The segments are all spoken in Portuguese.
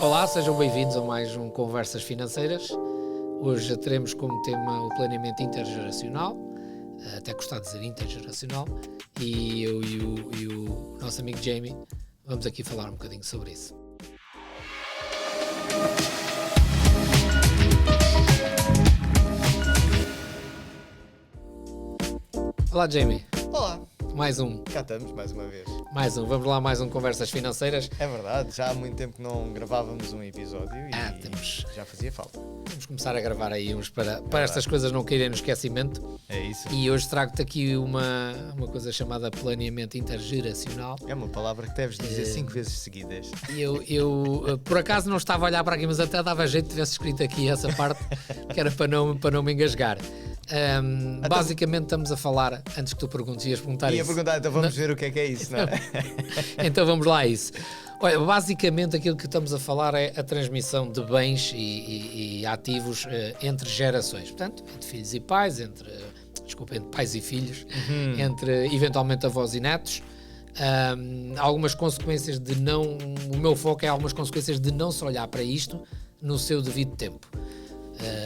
Olá, sejam bem-vindos a mais um Conversas Financeiras. Hoje teremos como tema o planeamento intergeracional, até gostar de dizer intergeracional, e eu e o nosso amigo Jamie vamos aqui falar um bocadinho sobre isso. Olá, Jamie. Olá, Mais um. cá estamos mais uma vez. Vamos lá, mais um Conversas Financeiras. É verdade, já há muito tempo que não gravávamos um episódio e temos. já fazia falta. Vamos começar a gravar aí uns para estas coisas não caírem no esquecimento. É isso. E hoje trago-te aqui uma coisa chamada planeamento intergeracional. É uma palavra que deves dizer 5 vezes seguidas. Eu por acaso não estava a olhar para aqui, mas até dava jeito de tivesse escrito aqui essa parte, que era para não me engasgar. Basicamente estamos a falar, antes que tu perguntes, ias perguntar Ia isso. perguntar, então vamos ver o que é isso, não é? Então vamos lá a isso. Olha, basicamente aquilo que estamos a falar é a transmissão de bens e ativos entre gerações. Portanto, entre filhos e pais, entre pais e filhos, entre eventualmente avós e netos. Algumas consequências de não... O meu foco é algumas consequências de não se olhar para isto no seu devido tempo.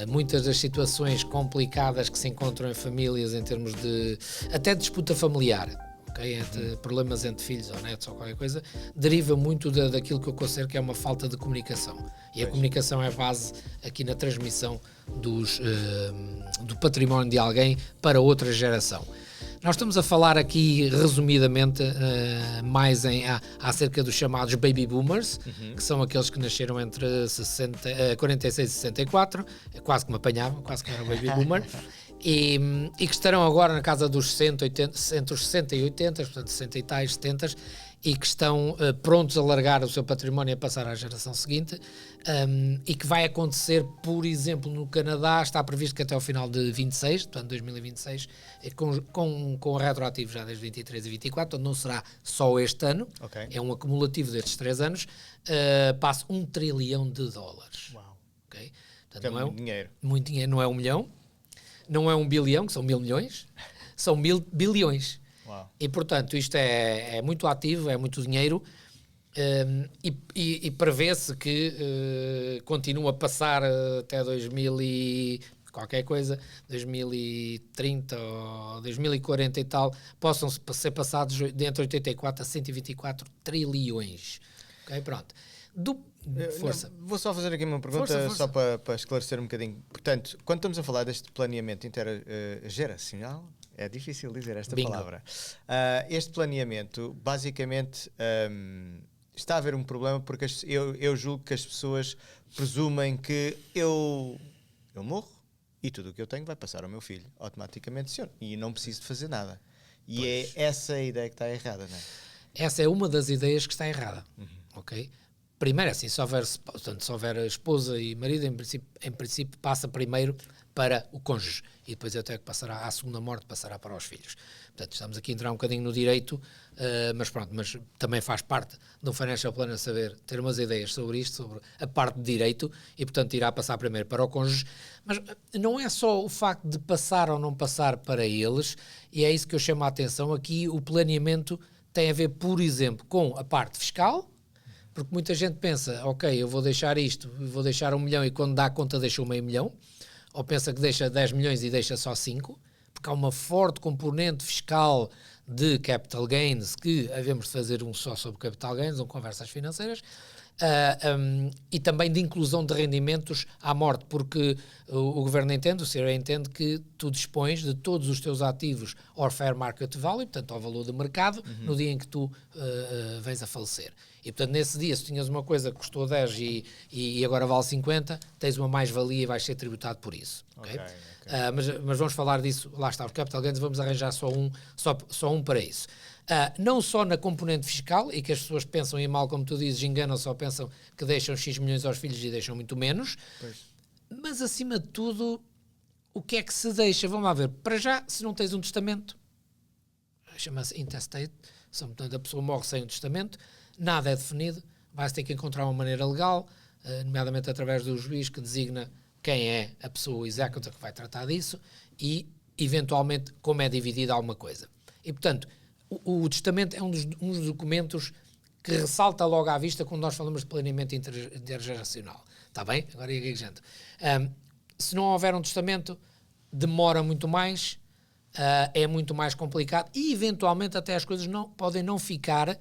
Muitas das situações complicadas que se encontram em famílias em termos de até disputa familiar, okay? Problemas entre filhos ou netos ou qualquer coisa, deriva muito daquilo que eu considero que é uma falta de comunicação. E a comunicação é a base aqui na transmissão do património de alguém para outra geração. Nós estamos a falar aqui, resumidamente, mais acerca dos chamados baby boomers, que são aqueles que nasceram entre 46 e 64, quase que me apanhavam, quase que era baby boomer, e que estarão agora na casa dos 180, entre os 60 e 80, portanto 60 e tais, 70, e que estão prontos a largar o seu património e a passar à geração seguinte, e que vai acontecer, por exemplo, no Canadá, está previsto que até ao final de 26, portanto 2026, com retroativo já desde 23 e 24, portanto não será só este ano, é um acumulativo destes 3 anos, passa $1 trilhão. Uau. Okay? Portanto, não é muito dinheiro. Muito dinheiro, não é 1 milhão, não é 1 bilhão, que são 1.000 milhões, são 1.000 bilhões. Uau. E, portanto, isto é muito ativo, é muito dinheiro, e prevê-se que continua a passar até 2000 e qualquer coisa, 2030 ou 2040 e tal, possam ser passados de entre 84 a 124 trilhões. Ok, pronto. Força. Vou só fazer aqui uma pergunta, Força. só para esclarecer um bocadinho. Portanto, quando estamos a falar deste planeamento intergeracional, é difícil dizer esta Bingo. palavra. Este planeamento, basicamente, está a haver um problema porque eu julgo que as pessoas presumem que eu morro e tudo o que eu tenho vai passar ao meu filho, automaticamente, e não preciso de fazer nada. E pois. É essa a ideia que está errada, não é? Essa é uma das ideias que está errada, ok? Primeiro, assim, se houver esposa e marido, em princípio passa primeiro para o cônjuge e depois até que passará à segunda morte, passará para os filhos. Portanto, estamos aqui a entrar um bocadinho no direito, mas também faz parte do Financial Planner saber ter umas ideias sobre isto, sobre a parte de direito, e portanto irá passar primeiro para o cônjuge, mas não é só o facto de passar ou não passar para eles, e é isso que eu chamo a atenção. Aqui o planeamento tem a ver, por exemplo, com a parte fiscal, porque muita gente pensa, ok, eu vou deixar isto, vou deixar 1 milhão e quando dá conta deixa meio milhão, ou pensa que deixa 10 milhões e deixa só 5, porque há uma forte componente fiscal de capital gains, que havemos de fazer um só sobre capital gains, conversas financeiras, e também de inclusão de rendimentos à morte, porque o governo entende, o CRA entende que tu dispões de todos os teus ativos ao fair market value, portanto ao valor de mercado, no dia em que tu vens a falecer. E portanto nesse dia, se tinhas uma coisa que custou 10 e agora vale 50, tens uma mais-valia e vais ser tributado por isso. Okay? Mas vamos falar disso, lá está, os capital gains, vamos arranjar só um para isso. Não só na componente fiscal, e que as pessoas pensam, e mal como tu dizes, enganam, só pensam que deixam X milhões aos filhos e deixam muito menos, mas acima de tudo, o que é que se deixa? Vamos lá ver, para já, se não tens um testamento, chama-se intestate, portanto a pessoa morre sem um testamento, nada é definido, vai-se ter que encontrar uma maneira legal, nomeadamente através do juiz que designa quem é a pessoa executor que vai tratar disso e, eventualmente, como é dividida alguma coisa. E, portanto, o testamento é um dos documentos que ressalta logo à vista quando nós falamos de planeamento intergeracional. Está bem? Agora ia gente. Se não houver um testamento, demora muito mais, é muito mais complicado e eventualmente até as coisas podem não ficar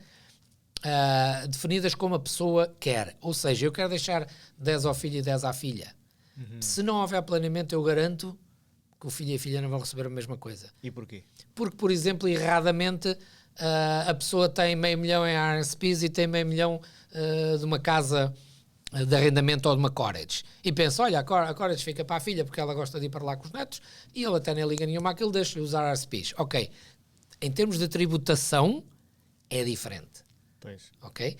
definidas como a pessoa quer. Ou seja, eu quero deixar 10 ao filho e 10 à filha. Se não houver planeamento, eu garanto que o filho e a filha não vão receber a mesma coisa. E porquê? Porque, por exemplo, erradamente, a pessoa tem $500 mil em RSPs e tem $500 mil de uma casa de arrendamento ou de uma cottage. E pensa, olha, a cottage fica para a filha porque ela gosta de ir para lá com os netos e ele até nem liga nenhuma àquilo, deixa-lhe usar RSPs. Ok. Em termos de tributação, é diferente. Pois. Ok?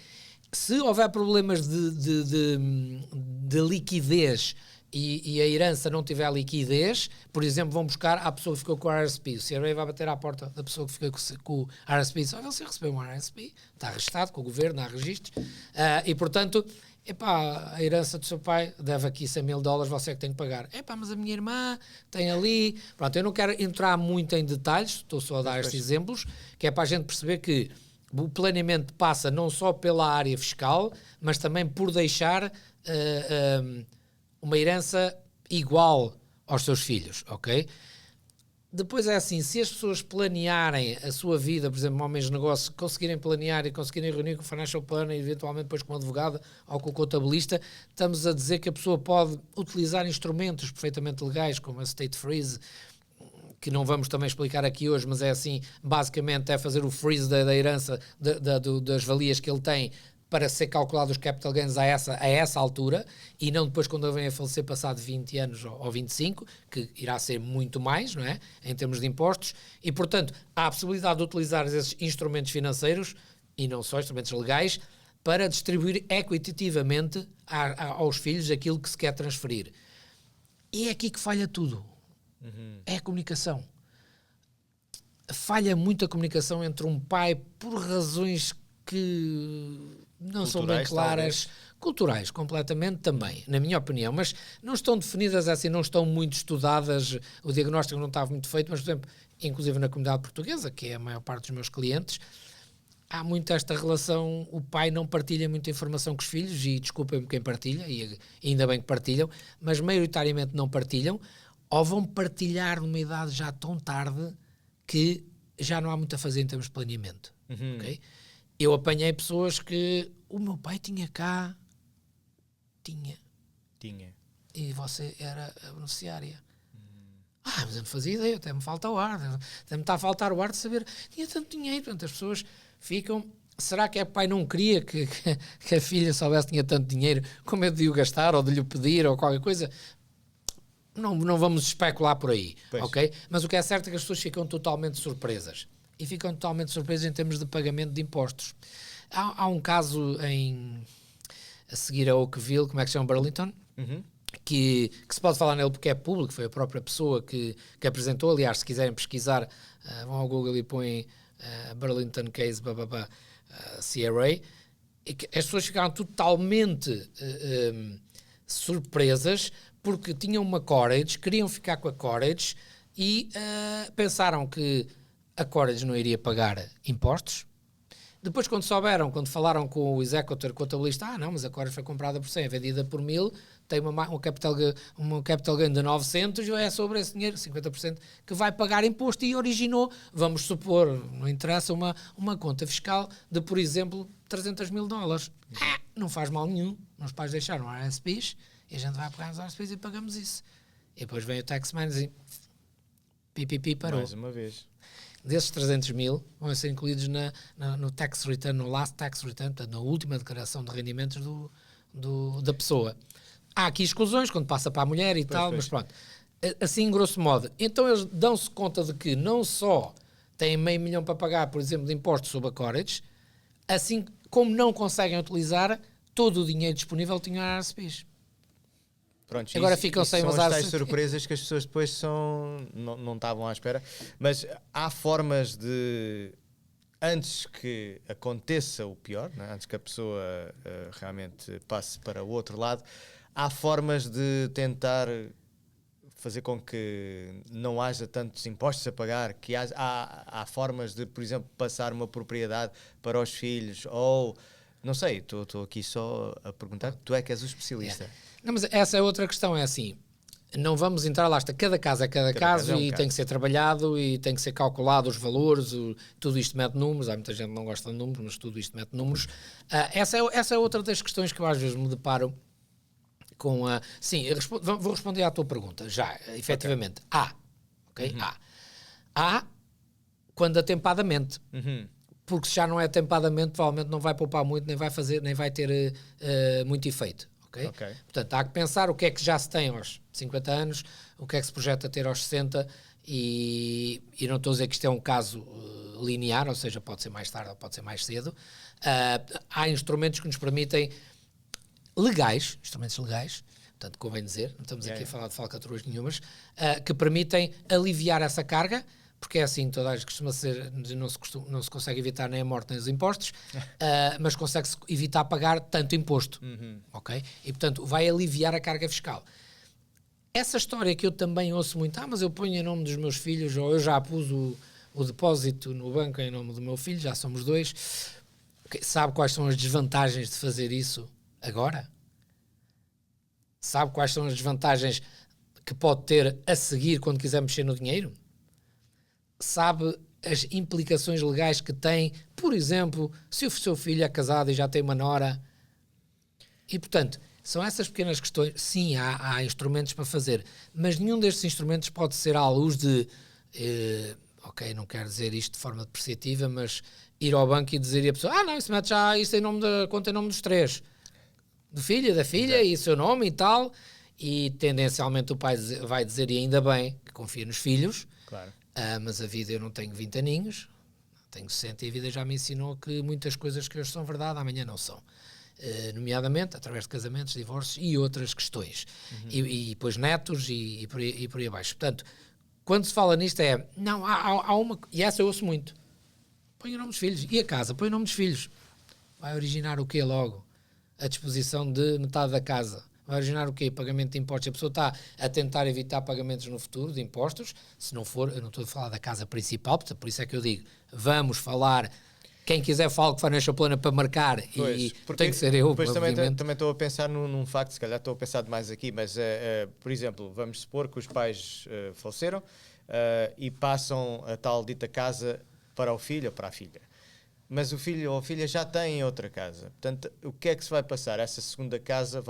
Se houver problemas de liquidez e a herança não tiver liquidez, por exemplo, vão buscar a pessoa que ficou com o RSP, o CRA vai bater à porta da pessoa que ficou com o RSP, só você recebeu um RSP, está registado com o governo, há registros, e portanto, a herança do seu pai deve aqui $100 mil, você é que tem que pagar. Mas a minha irmã tem ali, pronto, eu não quero entrar muito em detalhes, estou só a dar estes exemplos, que é para a gente perceber que o planeamento passa não só pela área fiscal, mas também por deixar uma herança igual aos seus filhos, ok? Depois é assim, se as pessoas planearem a sua vida, por exemplo, homens de negócio, conseguirem planear e conseguirem reunir com o financial planner e eventualmente depois com o advogado ou com o contabilista, estamos a dizer que a pessoa pode utilizar instrumentos perfeitamente legais, como a State Freeze, que não vamos também explicar aqui hoje, mas é assim, basicamente é fazer o freeze da herança, das valias que ele tem, para ser calculado os capital gains a essa altura, e não depois quando ele vem a falecer passado 20 anos ou 25, que irá ser muito mais, não é? Em termos de impostos, e portanto há a possibilidade de utilizar esses instrumentos financeiros, e não só instrumentos legais, para distribuir equitativamente aos filhos aquilo que se quer transferir. E é aqui que falha tudo. É a comunicação. Falha muito a comunicação entre um pai por razões que não são bem claras, culturais completamente também, na minha opinião, mas não estão definidas assim, não estão muito estudadas, o diagnóstico não estava muito feito, mas por exemplo, inclusive na comunidade portuguesa, que é a maior parte dos meus clientes, há muito esta relação, o pai não partilha muita informação com os filhos, e desculpem-me quem partilha, e ainda bem que partilham, mas maioritariamente não partilham, ou vão partilhar numa idade já tão tarde que já não há muito a fazer em termos de planeamento. Okay? Eu apanhei pessoas que o meu pai tinha cá, tinha. E você era a beneficiária. Mas eu não fazia ideia, até me falta o ar, até me está a faltar o ar de saber, tinha tanto dinheiro. Portanto, as pessoas ficam, será que o pai não queria que a filha soubesse que tinha tanto dinheiro, com medo de o gastar ou de lhe pedir ou qualquer coisa? Não vamos especular por aí, ok? Mas o que é certo é que as pessoas ficam totalmente surpresas. E ficam totalmente surpresas em termos de pagamento de impostos. Há um caso a seguir a Oakville, como é que se chama? Burlington? Que se pode falar nele porque é público, foi a própria pessoa que apresentou. Aliás, se quiserem pesquisar, vão ao Google e põem Burlington Case, CRA. E as pessoas ficaram totalmente surpresas porque tinham uma cottage, queriam ficar com a cottage e pensaram que a cottage não iria pagar impostos. Depois, quando falaram com o executor, contabilista, não, mas a cottage foi comprada por 100, vendida por 1000, tem um capital gain de 900, e é sobre esse dinheiro, 50%, que vai pagar imposto, e originou, vamos supor, não interessa, uma conta fiscal de, por exemplo, $300 mil. Não faz mal nenhum, os pais deixaram RSPs, e a gente vai pagar os RSPs e pagamos isso. E depois vem o taxman e pipipi, parou. Mais uma vez. Desses 300 mil vão ser incluídos no tax return, no last tax return, portanto, na última declaração de rendimentos da pessoa. Há aqui exclusões, quando passa para a mulher e tal, mas pronto. Assim, grosso modo. Então, eles dão-se conta de que não só têm $500 mil para pagar, por exemplo, de impostos sobre a cottage, assim como não conseguem utilizar todo o dinheiro disponível, tinham RSPs. Pronto, agora ficam sem usar. São as tais surpresas que as pessoas depois não estavam à espera. Mas há formas de, antes que aconteça o pior, né? Antes que a pessoa realmente passe para o outro lado, há formas de tentar fazer com que não haja tantos impostos a pagar, que há formas de, por exemplo, passar uma propriedade para os filhos, ou, não sei, estou aqui só a perguntar, tu é que és o especialista. Não, mas essa é outra questão, é assim, não vamos entrar lá, cada caso é cada caso, e tem que ser trabalhado e tem que ser calculado os valores, tudo isto mete números, há muita gente que não gosta de números, mas tudo isto mete números. Essa é outra das questões que eu às vezes me deparo com a... Sim, vou responder à tua pergunta, já, efetivamente. Ok? Há quando atempadamente. Porque se já não é atempadamente, provavelmente não vai poupar muito, nem vai ter muito efeito. Okay? Portanto, há que pensar o que é que já se tem aos 50 anos, o que é que se projeta ter aos 60, e não estou a dizer que isto é um caso linear, ou seja, pode ser mais tarde ou pode ser mais cedo. Há instrumentos que nos permitem, instrumentos legais, portanto, convém dizer, não estamos aqui a falar de falcatruas nenhumas, que permitem aliviar essa carga, porque é assim, toda a gente costuma ser, não se consegue evitar nem a morte nem os impostos, mas consegue-se evitar pagar tanto imposto, ok? E, portanto, vai aliviar a carga fiscal. Essa história que eu também ouço muito, mas eu ponho em nome dos meus filhos, ou eu já pus o depósito no banco em nome do meu filho, já somos 2, sabe quais são as desvantagens de fazer isso agora? Sabe quais são as desvantagens que pode ter a seguir quando quiser mexer no dinheiro? Sabe as implicações legais que tem, por exemplo, se o seu filho é casado e já tem uma nora? E, portanto, são essas pequenas questões. Sim, há instrumentos para fazer, mas nenhum destes instrumentos pode ser à luz de, ok, não quero dizer isto de forma depreciativa, mas ir ao banco e dizer a pessoa, não, isso mete já isto em nome da conta em nome dos 3. Do filho, da filha, exato, e seu nome e tal, e tendencialmente o pai vai dizer, e ainda bem, que confia nos filhos. Claro. Mas a vida, eu não tenho 20 aninhos, tenho 60, e a vida já me ensinou que muitas coisas que hoje são verdade, amanhã não são. Nomeadamente através de casamentos, divórcios e outras questões. E depois netos e por aí abaixo. Portanto, quando se fala nisto há uma... E essa eu ouço muito. Põe o nome dos filhos. E a casa? Põe o nome dos filhos. Vai originar o quê logo? A disposição de metade da casa. Vai originar o quê? Pagamento de impostos. A pessoa está a tentar evitar pagamentos no futuro de impostos. Se não for, eu não estou a falar da casa principal, portanto, por isso é que eu digo, vamos falar, quem quiser fala que Financial Planner para marcar, pois, e tem que ser eu. Depois também estou a pensar num facto, se calhar estou a pensar demais aqui, mas, por exemplo, vamos supor que os pais faleceram e passam a tal dita casa para o filho ou para a filha. Mas o filho ou a filha já tem outra casa. Portanto, o que é que se vai passar? Essa segunda casa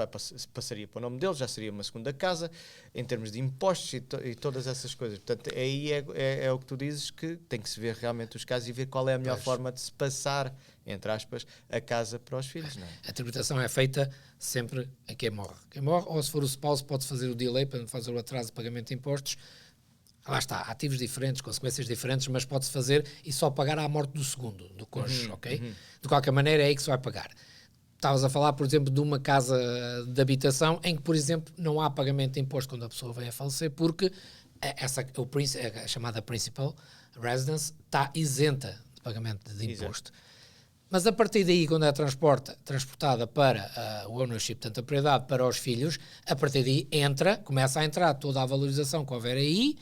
passaria para o nome dele, já seria uma segunda casa, em termos de impostos e todas essas coisas. Portanto, aí é o que tu dizes, que tem que se ver realmente os casos e ver qual é a melhor forma de se passar, entre aspas, a casa para os filhos. Não é? A tributação é feita sempre a quem morre. Quem morre, ou se for o spouse, pode fazer o delay para fazer o atraso de pagamento de impostos. Lá está, ativos diferentes, consequências diferentes, mas pode-se fazer e só pagar à morte do segundo, do cônjuge, ok? De qualquer maneira é aí que se vai pagar. Estavas a falar, por exemplo, de uma casa de habitação em que, por exemplo, não há pagamento de imposto quando a pessoa vem a falecer, porque a chamada principal residence está isenta de pagamento de imposto. Exato. Mas a partir daí, quando é transportada para o ownership, portanto a propriedade para os filhos, a partir daí começa a entrar toda a valorização que houver aí,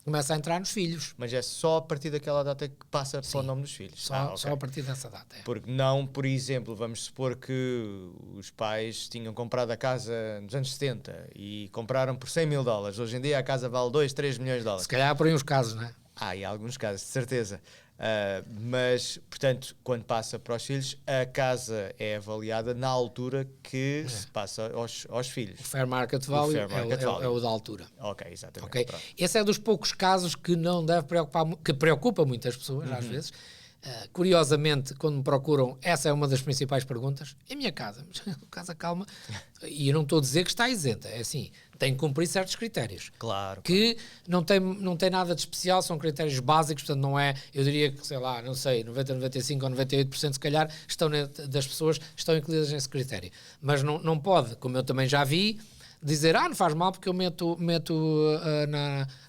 começa a entrar nos filhos. Mas é só a partir daquela data que passa para o nome dos filhos? Só a partir dessa data. É. Porque não, por exemplo, vamos supor que os pais tinham comprado a casa nos anos 70 e compraram por $100 mil. Hoje em dia a casa vale 2, 3 milhões de dólares. Se calhar há por aí uns casos, não é? E há alguns casos, de certeza. Mas, portanto, quando passa para os filhos, a casa é avaliada na altura que se passa aos filhos. O fair market value, é o da altura. Ok, exatamente. Okay? Esse é dos poucos casos que não deve preocupar, que preocupa muitas pessoas, às vezes. Curiosamente, quando me procuram, essa é uma das principais perguntas. É a minha casa, casa calma. E eu não estou a dizer que está isenta, é assim, tem que cumprir certos critérios. Claro. Que não tem nada de especial, são critérios básicos, portanto não é, eu diria que, sei lá, não sei, 90, 95 ou 98% se calhar das pessoas estão incluídas nesse critério. Mas não pode, como eu também já vi, dizer, não faz mal porque eu meto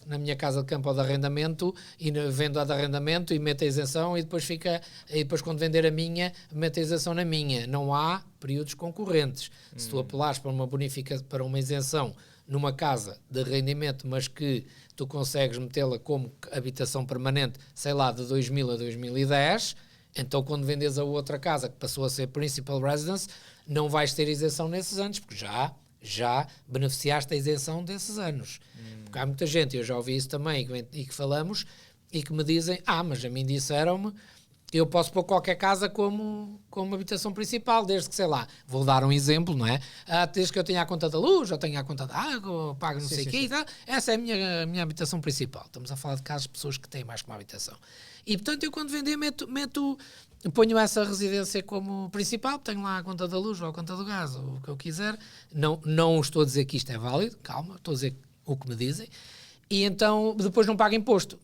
na minha casa de campo ou de arrendamento e vendo a de arrendamento e meto a isenção e depois quando vender a minha, meto a isenção na minha. Não há períodos concorrentes. Se tu apelares para uma isenção numa casa de arrendamento, mas que tu consegues metê-la como habitação permanente, sei lá, de 2000 a 2010, então quando vendes a outra casa que passou a ser principal residence, não vais ter isenção nesses anos, porque já beneficiaste da isenção desses anos. Porque há muita gente, eu já ouvi isso também, e que falamos, e que me dizem, mas a mim disseram-me, eu posso pôr qualquer casa como habitação principal, desde que, sei lá, vou dar um exemplo, não é? Desde que eu tenha a conta da luz, ou tenha a conta da água, ou pago não sei o quê, e tal, essa é a minha habitação principal. Estamos a falar de casos de pessoas que têm mais que uma habitação. E, portanto, eu quando vender, ponho essa residência como principal, tenho lá a conta da luz, ou a conta do gás, ou o que eu quiser. Não estou a dizer que isto é válido, calma, estou a dizer o que me dizem. E então, depois não pago imposto.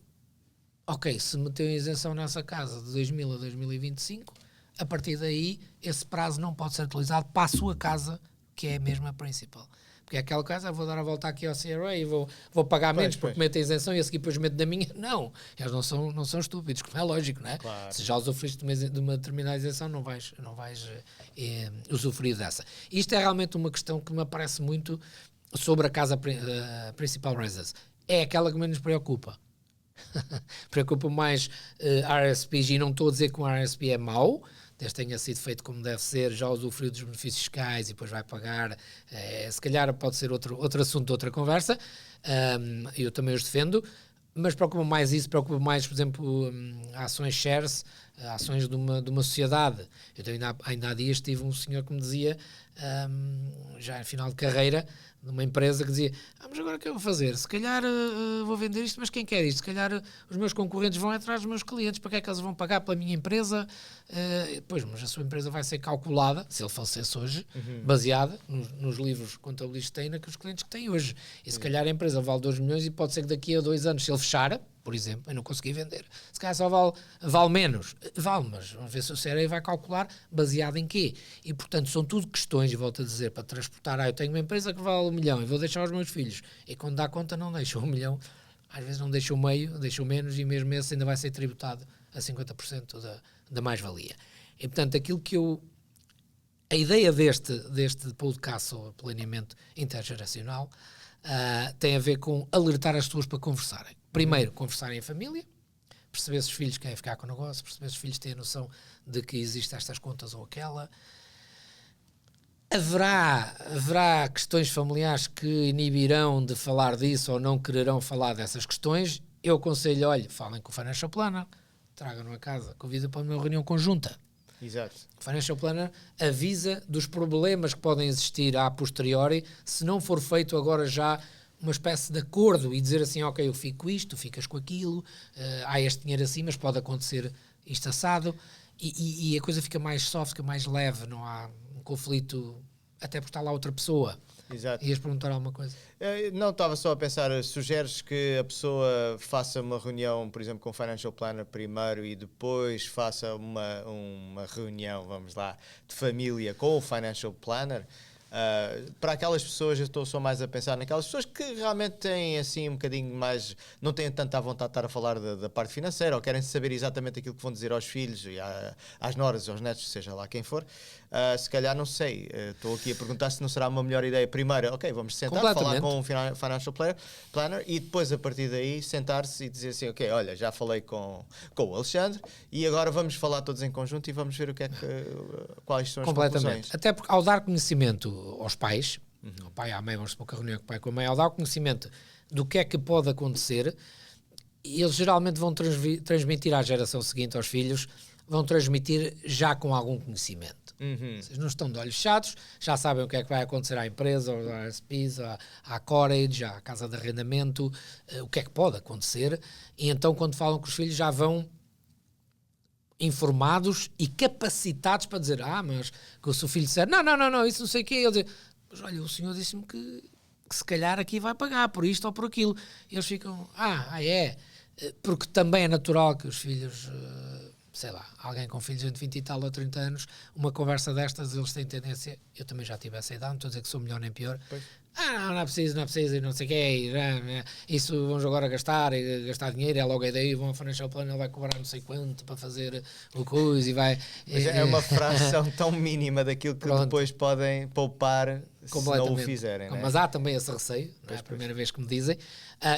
Ok, se meteu isenção nessa casa de 2000 a 2025, a partir daí, esse prazo não pode ser utilizado para a sua casa, que é a mesma principal. Porque é aquela casa, vou dar a volta aqui ao CRA e vou pagar menos porque meto a isenção e a seguir depois meto da minha. Não, eles não são estúpidos, como é lógico, não é? Claro. Se já usufruíste de uma determinada isenção, não vais usufruir dessa. Isto é realmente uma questão que me aparece muito sobre a casa principal residence. É aquela que menos preocupa. Preocupa mais RSPs, e não estou a dizer que um RSP é mau, desde que tenha sido feito como deve ser, já usufruiu dos benefícios fiscais e depois vai pagar, se calhar pode ser outro assunto de outra conversa, eu também os defendo, mas preocupa mais isso, preocupa mais, por exemplo, ações shares, ações de uma sociedade. Eu ainda há dias tive um senhor que me dizia, já em final de carreira, numa empresa, que dizia, mas agora o que eu vou fazer? Se calhar vou vender isto, mas quem quer isto? Se calhar os meus concorrentes vão atrás dos meus clientes, para que é que eles vão pagar pela minha empresa? Pois, mas a sua empresa vai ser calculada, se ele falecesse hoje, baseada nos livros contabilistas que tem, naqueles clientes que tem hoje. E se calhar a empresa vale 2 milhões e pode ser que daqui a 2 anos, se ele fechar, por exemplo, eu não consegui vender. Se calhar só vale menos. Vale, mas vamos ver se o CRA vai calcular baseado em quê. E, portanto, são tudo questões, e volto a dizer, para transportar. Eu tenho uma empresa que vale 1 milhão e vou deixar aos meus filhos. E quando dá conta, não deixo 1 milhão. Às vezes não deixo o meio, deixo menos, e mesmo esse ainda vai ser tributado a 50% da mais-valia. E, portanto, a ideia deste podcast sobre planeamento intergeracional tem a ver com alertar as pessoas para conversarem. Primeiro, conversarem em família, perceber se os filhos querem ficar com o negócio, perceber se os filhos têm a noção de que existem estas contas ou aquela. Haverá questões familiares que inibirão de falar disso ou não quererão falar dessas questões. Eu aconselho, falem com o Financial Planner, tragam-no a casa, convidem para uma reunião conjunta. Exato. O Financial Planner avisa dos problemas que podem existir a posteriori, se não for feito agora já uma espécie de acordo e dizer assim, ok, eu fico com isto, tu ficas com aquilo, há este dinheiro assim, mas pode acontecer isto assado, e a coisa fica mais soft, fica mais leve, não há um conflito, até porque está lá outra pessoa. Exato. Ias perguntar alguma coisa? Não, estava só a pensar, sugeres que a pessoa faça uma reunião, por exemplo, com o Financial Planner primeiro e depois faça uma reunião, vamos lá, de família com o Financial Planner? Para aquelas pessoas, eu estou só mais a pensar naquelas pessoas que realmente têm assim um bocadinho mais, não têm tanta vontade de estar a falar da parte financeira, ou querem saber exatamente aquilo que vão dizer aos filhos e às noras, aos netos, seja lá quem for. Se calhar, não sei, estou aqui a perguntar se não será uma melhor ideia primeiro, ok, vamos sentar, falar com o Financial Planner e depois a partir daí sentar-se e dizer assim, ok, olha, já falei com o Alexandre e agora vamos falar todos em conjunto e vamos ver quais são as conclusões. Até porque ao dar conhecimento aos pais, ao pai e à mãe, vamos supor que a reunião com o pai e com a mãe, ao dar conhecimento do que é que pode acontecer, eles geralmente vão transmitir à geração seguinte, aos filhos, vão transmitir já com algum conhecimento. Vocês não estão de olhos fechados, já sabem o que é que vai acontecer à empresa, aos RSPs, à Corage, à casa de arrendamento, o que é que pode acontecer, e então quando falam com os filhos já vão informados e capacitados para dizer, mas que o seu filho disser, não, isso não sei o quê, ele diz, mas olha, o senhor disse-me que se calhar aqui vai pagar por isto ou por aquilo. E eles ficam, é, porque também é natural que os filhos sei lá, alguém com filhos de 20 e tal ou 30 anos, uma conversa destas, eles têm tendência, eu também já tive essa idade, não estou a dizer que sou melhor nem pior, não é preciso, e não sei o quê, isso vamos agora gastar dinheiro, é logo a ideia, vão ao financial planner, ele vai cobrar não sei quanto para fazer o coisa e vai... Mas é uma fração tão mínima daquilo que depois podem poupar se não o fizerem. Mas há também esse receio, não é a primeira vez que me dizem,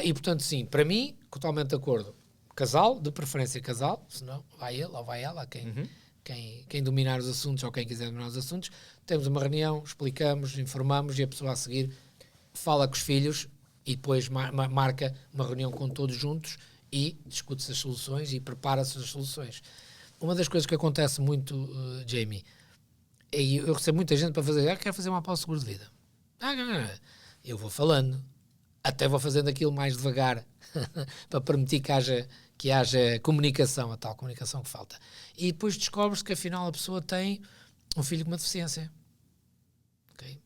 e portanto sim, para mim, totalmente de acordo, casal, de preferência casal, senão vai ele ou vai ela, quem dominar os assuntos ou quem quiser dominar os assuntos, temos uma reunião, explicamos, informamos e a pessoa a seguir fala com os filhos e depois marca uma reunião com todos juntos e discute-se as soluções e prepara-se as soluções. Uma das coisas que acontece muito, Jamie, e eu recebo muita gente para fazer, quero fazer uma pausa de seguro de vida. Eu vou falando, até vou fazendo aquilo mais devagar para permitir que haja comunicação, a tal comunicação que falta. E depois descobre-se que afinal a pessoa tem um filho com uma deficiência. Okay?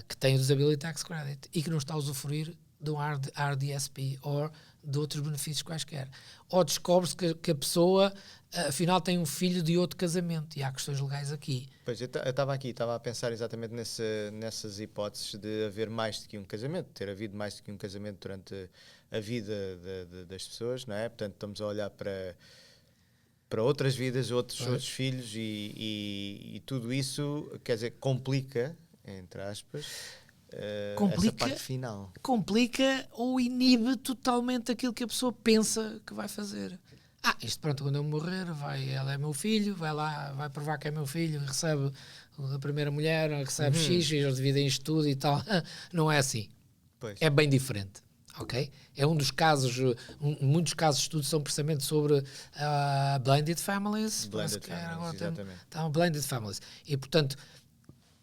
Que tem o Disability Tax Credit e que não está a usufruir do RDSP ou de outros benefícios quaisquer. Ou descobre-se que a pessoa afinal tem um filho de outro casamento e há questões legais aqui. Pois, eu estava a pensar exatamente nessas hipóteses de haver mais do que um casamento, ter havido mais do que um casamento durante a vida das pessoas, não é? Portanto, estamos a olhar para outras vidas, outros filhos e tudo isso, quer dizer, complica, entre aspas, essa parte final. Complica ou inibe totalmente aquilo que a pessoa pensa que vai fazer. Isto pronto, quando eu morrer, ela é meu filho, vai lá, vai provar que é meu filho, recebe a primeira mulher, recebe X, e eles dividem isto tudo e tal. Não é assim. Pois. É bem diferente. Okay? É um dos casos, muitos casos de estudo são precisamente sobre blended families. Blended families. E, portanto,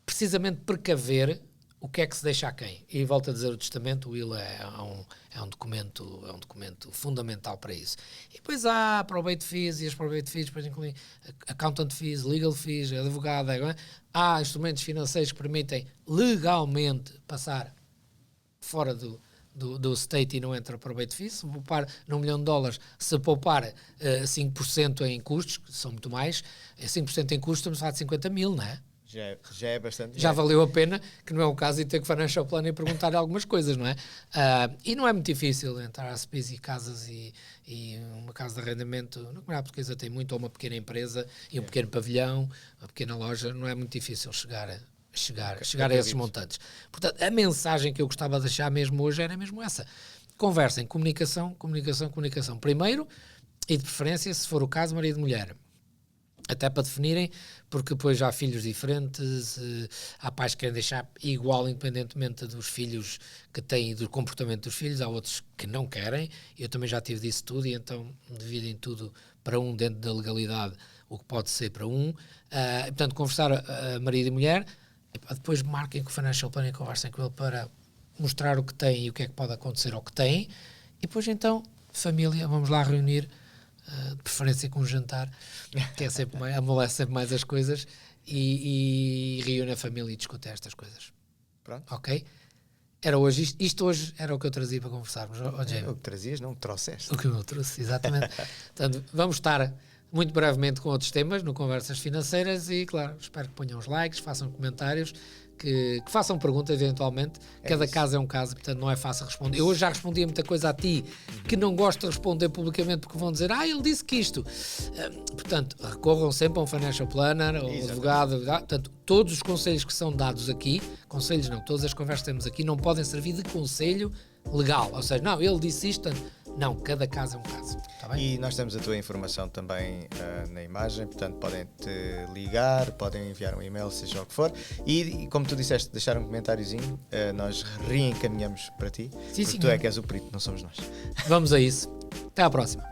precisamente precaver o que é que se deixa a quem. E volto a dizer, o testamento, o will é um documento fundamental para isso. E depois há probate fees, e as probate fees depois incluem accountant fees, legal fees, advogado, há instrumentos financeiros que permitem legalmente passar fora do state e não entra probate fees. Se poupar num $1 milhão, se poupar 5% em custos, que são muito mais, 5% em custos, estamos a falar de 50 mil, não é? Já é bastante. Já valeu a pena, que não é o caso de ter que financial planner e perguntar algumas coisas, não é? E não é muito difícil entrar a SPIs e casas e uma casa de arrendamento, na comunidade portuguesa tem muito, ou uma pequena empresa e um pequeno pavilhão, uma pequena loja, não é muito difícil chegar a esses montantes. Portanto, a mensagem que eu gostava de deixar mesmo hoje era mesmo essa. Conversem, comunicação. Primeiro, e de preferência, se for o caso, marido e mulher. Até para definirem, porque depois já há filhos diferentes, há pais que querem deixar igual independentemente dos filhos que têm e do comportamento dos filhos, há outros que não querem, eu também já tive disso tudo e então dividem tudo para um dentro da legalidade, o que pode ser para um. Portanto, conversar a marido e mulher, e depois marquem com o financial planner, conversem com ele para mostrar o que tem e o que é que pode acontecer ao que tem, e depois então, família, vamos lá reunir, de preferência com um jantar, que é sempre amolece sempre mais as coisas e reúne a família e discute estas coisas. Pronto. Ok? Era hoje, isto hoje era o que eu trazia para conversarmos. O que trazias, não trouxeste. O que eu trouxe, exatamente. Portanto, vamos estar muito brevemente com outros temas no Conversas Financeiras e, claro, espero que ponham os likes, façam comentários, que façam perguntas eventualmente. Cada caso é um caso, portanto não é fácil responder. Eu hoje já respondi a muita coisa a ti que não gosto de responder publicamente porque vão dizer, ele disse que isto. Portanto, recorram sempre a um financial planner, ou advogado. Portanto, todos os conselhos que são dados aqui, conselhos não, todas as conversas que temos aqui não podem servir de conselho legal. Ou seja, não, ele disse isto, não, cada caso é um caso. Tá bem? E nós temos a tua informação também na imagem, portanto podem te ligar, podem enviar um e-mail, seja o que for. E como tu disseste, deixar um comentáriozinho, nós reencaminhamos para ti. Sim, porque tu é que és o perito, não somos nós. Vamos a isso. Até à próxima.